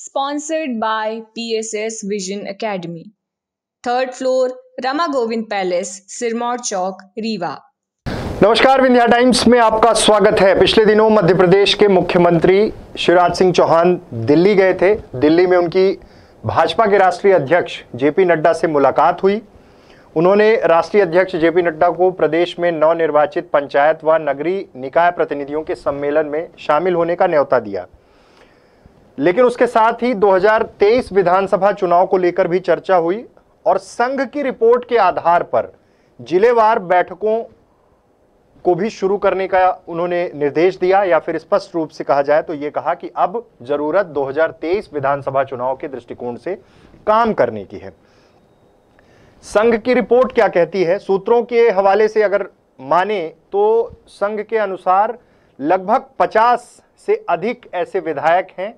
sponsored by PSS Vision Academy. Third floor, Rama Govind Palace, Sirmaur Chowk, Rewa. नमस्कार, Vindhya times में आपका स्वागत है। पिछले दिनों मध्य प्रदेश के मुख्यमंत्री शिवराज सिंह चौहान दिल्ली गए थे। दिल्ली में उनकी भाजपा के राष्ट्रीय अध्यक्ष जेपी नड्डा से मुलाकात हुई। उन्होंने राष्ट्रीय अध्यक्ष जेपी नड्डा को प्रदेश में नवनिर्वाचित पंचायत व नगरीय निकाय प्रतिनिधियों के सम्मेलन में शामिल होने का न्योता दिया। लेकिन उसके साथ ही 2023 विधानसभा चुनाव को लेकर भी चर्चा हुई और संघ की रिपोर्ट के आधार पर जिलेवार बैठकों को भी शुरू करने का उन्होंने निर्देश दिया, या फिर स्पष्ट रूप से कहा जाए तो ये कहा कि अब जरूरत 2023 विधानसभा चुनाव के दृष्टिकोण से काम करने की है। संघ की रिपोर्ट क्या कहती है? सूत्रों के हवाले से अगर माने तो संघ के अनुसार लगभग 50 से अधिक ऐसे विधायक हैं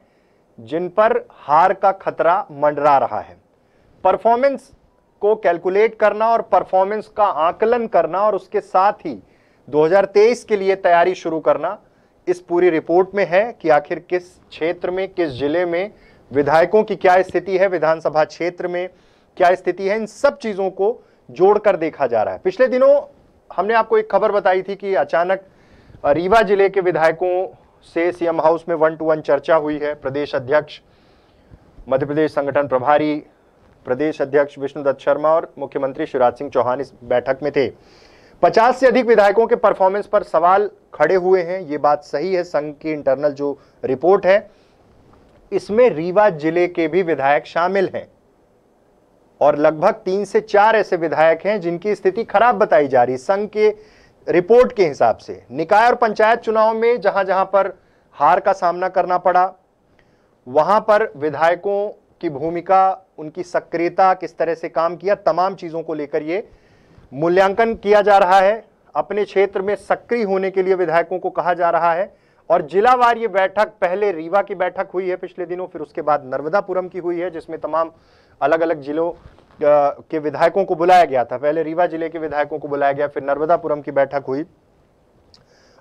जिन पर हार का खतरा मंडरा रहा है। परफॉर्मेंस को कैलकुलेट करना और परफॉर्मेंस का आकलन करना और उसके साथ ही 2023 के लिए तैयारी शुरू करना इस पूरी रिपोर्ट में है कि आखिर किस क्षेत्र में, किस जिले में विधायकों की क्या स्थिति है, विधानसभा क्षेत्र में क्या स्थिति है। इन सब चीजों को जोड़कर देखा जा रहा है। पिछले दिनों हमने आपको एक खबर बताई थी कि अचानक रीवा जिले के विधायकों से सीएम हाउस में 1-to-1 चर्चा हुई है। प्रदेश अध्यक्ष, मध्य प्रदेश संगठन प्रभारी प्रदेश अध्यक्ष विष्णुदत्त शर्मा और मुख्यमंत्री शिवराज सिंह चौहान इस बैठक में थे। 50 से अधिक विधायकों के परफॉर्मेंस पर सवाल खड़े हुए हैं। ये बात सही है। संघ की इंटरनल जो रिपोर्ट है इसमें रीवा जिले के भी विधायक शामिल हैं और लगभग 3 से 4 ऐसे विधायक हैं जिनकी स्थिति खराब बताई जा रही। संघ के रिपोर्ट के हिसाब से निकाय और पंचायत चुनाव में जहां जहां पर हार का सामना करना पड़ा, वहां पर विधायकों की भूमिका, उनकी सक्रियता, किस तरह से काम किया, तमाम चीजों को लेकर ये मूल्यांकन किया जा रहा है। अपने क्षेत्र में सक्रिय होने के लिए विधायकों को कहा जा रहा है। और जिलावार ये बैठक, पहले रीवा की बैठक हुई है पिछले दिनों, फिर उसके बाद नर्मदापुरम की हुई है जिसमें तमाम अलग अलग जिलों के विधायकों को बुलाया गया था। पहले रीवा जिले के विधायकों को बुलाया गया, फिर नर्मदापुरम की बैठक हुई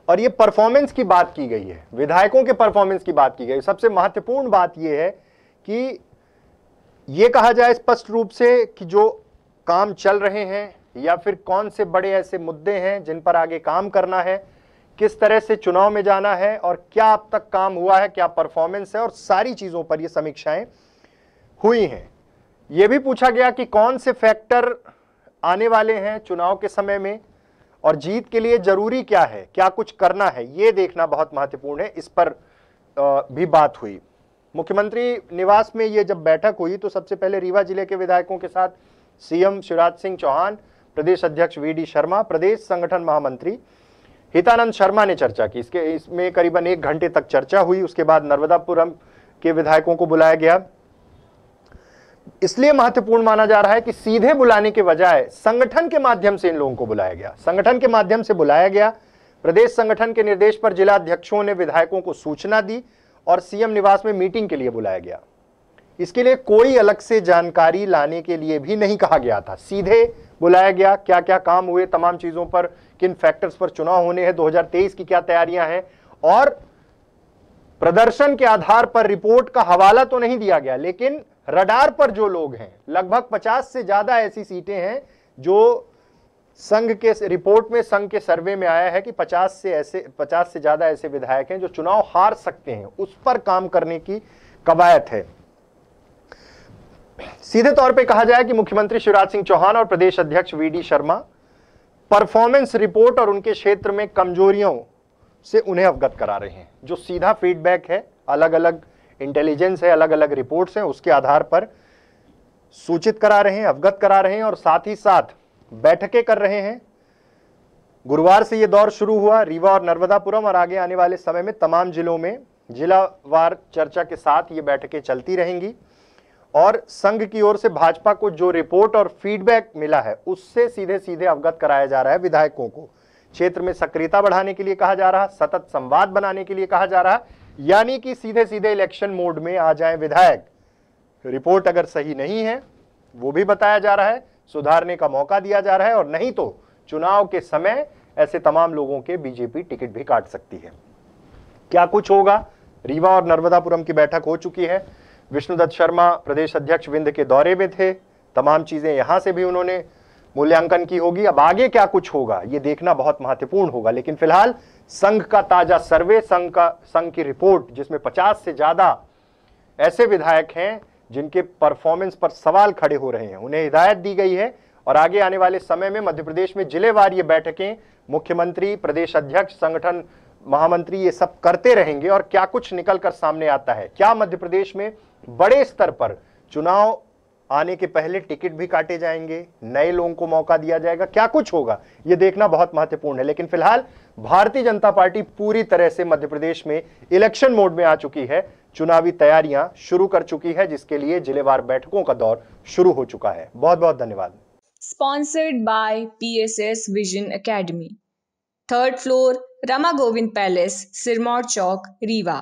और ये परफॉर्मेंस की बात की गई है, विधायकों के परफॉर्मेंस की बात की गई। सबसे महत्वपूर्ण बात यह है कि ये कहा जाए स्पष्ट रूप से कि जो काम चल रहे हैं या फिर कौन से बड़े ऐसे मुद्दे हैं जिन पर आगे काम करना है, किस तरह से चुनाव में जाना है और क्या अब तक काम हुआ है, क्या परफॉर्मेंस है, और सारी चीजों पर ये समीक्षाएं हुई हैं। यह भी पूछा गया कि कौन से फैक्टर आने वाले हैं चुनाव के समय में और जीत के लिए जरूरी क्या है, क्या कुछ करना है, ये देखना बहुत महत्वपूर्ण है। इस पर भी बात हुई। मुख्यमंत्री निवास में ये जब बैठक हुई तो सबसे पहले रीवा जिले के विधायकों के साथ सीएम शिवराज सिंह चौहान, प्रदेश अध्यक्ष वीडी शर्मा, प्रदेश संगठन महामंत्री हितानंद शर्मा ने चर्चा की। इसमें करीबन 1 घंटे तक चर्चा हुई। उसके बाद नर्मदापुरम के विधायकों को बुलाया गया। इसलिए महत्वपूर्ण माना जा रहा है कि सीधे बुलाने के बजाय संगठन के माध्यम से इन लोगों को बुलाया गया। संगठन के माध्यम से बुलाया गया। प्रदेश संगठन के निर्देश पर जिला अध्यक्षों ने विधायकों को सूचना दी और सीएम निवास में मीटिंग के लिए बुलाया गया। इसके लिए कोई अलग से जानकारी लाने के लिए भी नहीं कहा गया था, सीधे बुलाया गया। क्या क्या काम हुए, तमाम चीजों पर, किन फैक्टर्स पर चुनाव होने हैं, 2023 की क्या तैयारियां हैं, और प्रदर्शन के आधार पर रिपोर्ट का हवाला तो नहीं दिया गया, लेकिन रडार पर जो लोग हैं, लगभग 50 से ज्यादा ऐसी सीटें हैं जो संघ के रिपोर्ट में, संघ के सर्वे में आया है कि 50 से ज्यादा ऐसे विधायक हैं जो चुनाव हार सकते हैं। उस पर काम करने की कवायद है। सीधे तौर पे कहा जाए कि मुख्यमंत्री शिवराज सिंह चौहान और प्रदेश अध्यक्ष वीडी शर्मा परफॉर्मेंस रिपोर्ट और उनके क्षेत्र में कमजोरियों से उन्हें अवगत करा रहे हैं। जो सीधा फीडबैक है, अलग अलग इंटेलिजेंस है, अलग अलग रिपोर्ट्स हैं, उसके आधार पर सूचित करा रहे हैं, अवगत करा रहे हैं और साथ ही साथ बैठकें कर रहे हैं। गुरुवार से यह दौर शुरू हुआ रीवा और नर्मदापुरम, और आगे आने वाले समय में तमाम जिलों में जिलावार चर्चा के साथ ये बैठकें चलती रहेंगी। और संघ की ओर से भाजपा को जो रिपोर्ट और फीडबैक मिला है उससे सीधे सीधे अवगत कराया जा रहा है विधायकों को। क्षेत्र में सक्रियता बढ़ाने के लिए कहा जा रहा है, सतत संवाद बनाने के लिए कहा जा रहा है, यानी कि सीधे सीधे इलेक्शन मोड में आ जाए विधायक। रिपोर्ट अगर सही नहीं है वो भी बताया जा रहा है, सुधारने का मौका दिया जा रहा है, और नहीं तो चुनाव के समय ऐसे तमाम लोगों के बीजेपी टिकट भी काट सकती है। क्या कुछ होगा? रीवा और नर्मदापुरम की बैठक हो चुकी है। विष्णुदत्त शर्मा प्रदेश अध्यक्ष विंध्य के दौरे में थे, तमाम चीजें यहां से भी उन्होंने मूल्यांकन की होगी। अब आगे क्या कुछ होगा ये देखना बहुत महत्वपूर्ण होगा, लेकिन फिलहाल संघ का ताजा सर्वे, संघ की रिपोर्ट जिसमें 50 से ज्यादा ऐसे विधायक हैं जिनके परफॉर्मेंस पर सवाल खड़े हो रहे हैं, उन्हें हिदायत दी गई है और आगे आने वाले समय में मध्य प्रदेश में जिलेवार ये बैठकें मुख्यमंत्री, प्रदेश अध्यक्ष, संगठन महामंत्री ये सब करते रहेंगे और क्या कुछ निकल कर सामने आता है। क्या मध्य प्रदेश में बड़े स्तर पर चुनाव आने के पहले टिकट भी काटे जाएंगे, नए लोगों को मौका दिया जाएगा, क्या कुछ होगा ये देखना बहुत महत्वपूर्ण है। लेकिन फिलहाल भारतीय जनता पार्टी पूरी तरह से मध्य प्रदेश में इलेक्शन मोड में आ चुकी है, चुनावी तैयारियां शुरू कर चुकी है, जिसके लिए जिलेवार बैठकों का दौर शुरू हो चुका है। बहुत बहुत धन्यवाद। Sponsored by PSS vision academy, 3rd floor, Rama Govind palace, Sirmaur Chowk, Rewa.